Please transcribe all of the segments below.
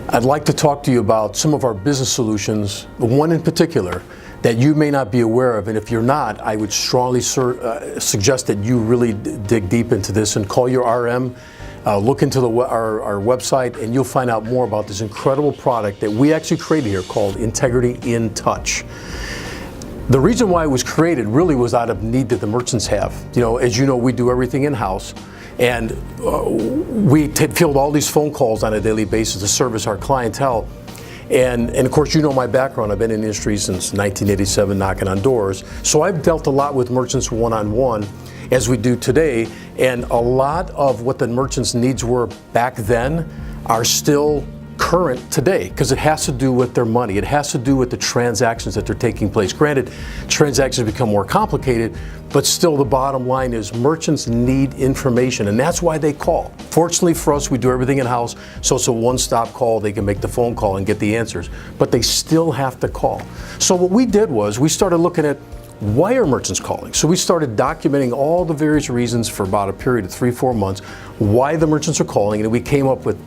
I'd like to talk to you about some of our business solutions, one in particular that you may not be aware of, and if you're not, I would strongly suggest that you really dig deep into this and call your RM, look into our website, and you'll find out more about this incredible product that we actually created here called InTouch. The reason why it was created really was out of need that the merchants have. As you know, we do everything in-house, and we field all these phone calls on a daily basis to service our clientele. And of course, you know my background. I've been in the industry since 1987, knocking on doors. So I've dealt a lot with merchants one-on-one, as we do today. And a lot of what the merchants' needs were back then are still current today, because it has to do with their money. It has to do with the transactions that are taking place. Granted, transactions become more complicated, but still the bottom line is merchants need information, and that's why they call. Fortunately for us, we do everything in-house, so it's a one-stop call. They can make the phone call and get the answers, but they still have to call. So what we did was we started looking at why are merchants calling? So we started documenting all the various reasons for about a period of 3-4 months why the merchants are calling, and we came up with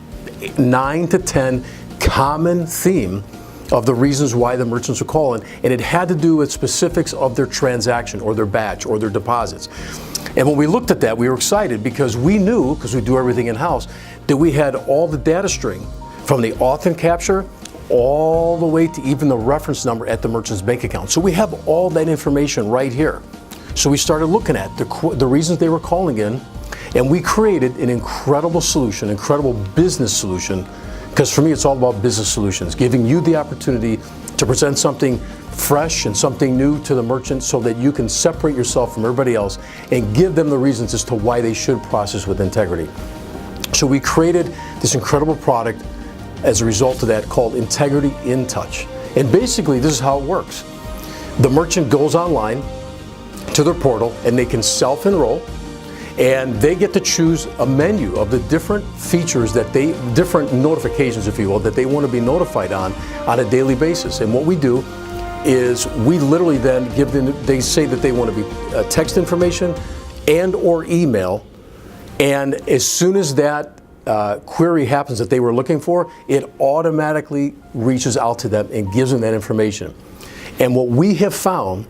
9 to 10 common theme of the reasons why the merchants are calling, and it had to do with specifics of their transaction or their batch or their deposits. And when we looked at that, we were excited because we knew, because we do everything in-house, that we had all the data string from the auth capture all the way to even the reference number at the merchant's bank account. So we have all that information right here. So we started looking at the reasons they were calling in, and we created an incredible solution, incredible business solution, because for me it's all about business solutions, giving you the opportunity to present something fresh and something new to the merchant so that you can separate yourself from everybody else and give them the reasons as to why they should process with integrity. So we created this incredible product as a result of that called InTouch. And basically this is how it works. The merchant goes online to their portal and they can self-enroll, and they get to choose a menu of the different features different notifications, if you will, that they want to be notified on a daily basis. And what we do is we literally then give them, they say that they want to be text information and or email, and as soon as that query happens that they were looking for, it automatically reaches out to them and gives them that information. And what we have found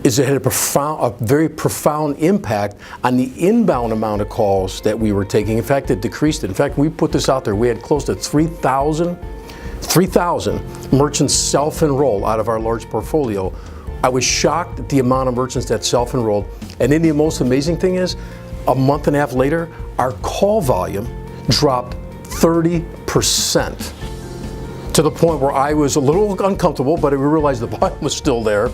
is it had a very profound impact on the inbound amount of calls that we were taking. In fact, it decreased it. In fact, we put this out there. We had close to 3,000 merchants self-enroll out of our large portfolio. I was shocked at the amount of merchants that self-enrolled. And then the most amazing thing is, a month and a half later, our call volume dropped 30%, to the point where I was a little uncomfortable, but I realized the volume was still there.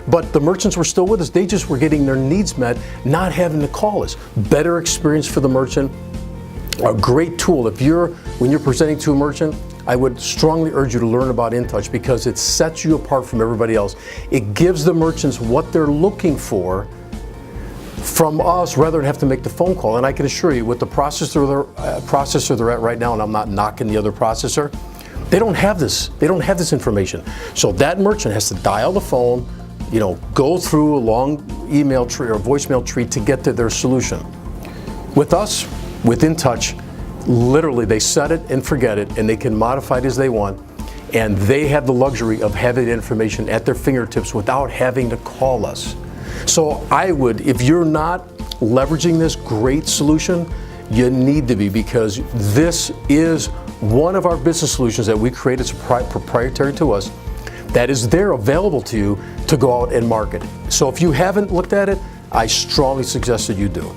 But the merchants were still with us. They just were getting their needs met, not having to call us. Better experience for the merchant. A great tool. When you're presenting to a merchant, I would strongly urge you to learn about InTouch because it sets you apart from everybody else. It gives the merchants what they're looking for from us rather than have to make the phone call. And I can assure you, with the processor they're at right now, and I'm not knocking the other processor, they don't have this. They don't have this information. So that merchant has to dial the phone, go through a long email tree or voicemail tree to get to their solution. With us, with InTouch, literally they set it and forget it, and they can modify it as they want, and they have the luxury of having information at their fingertips without having to call us. So if you're not leveraging this great solution, you need to be, because this is one of our business solutions that we created. It's proprietary to us, that is there available to you to go out and market. So if you haven't looked at it, I strongly suggest that you do.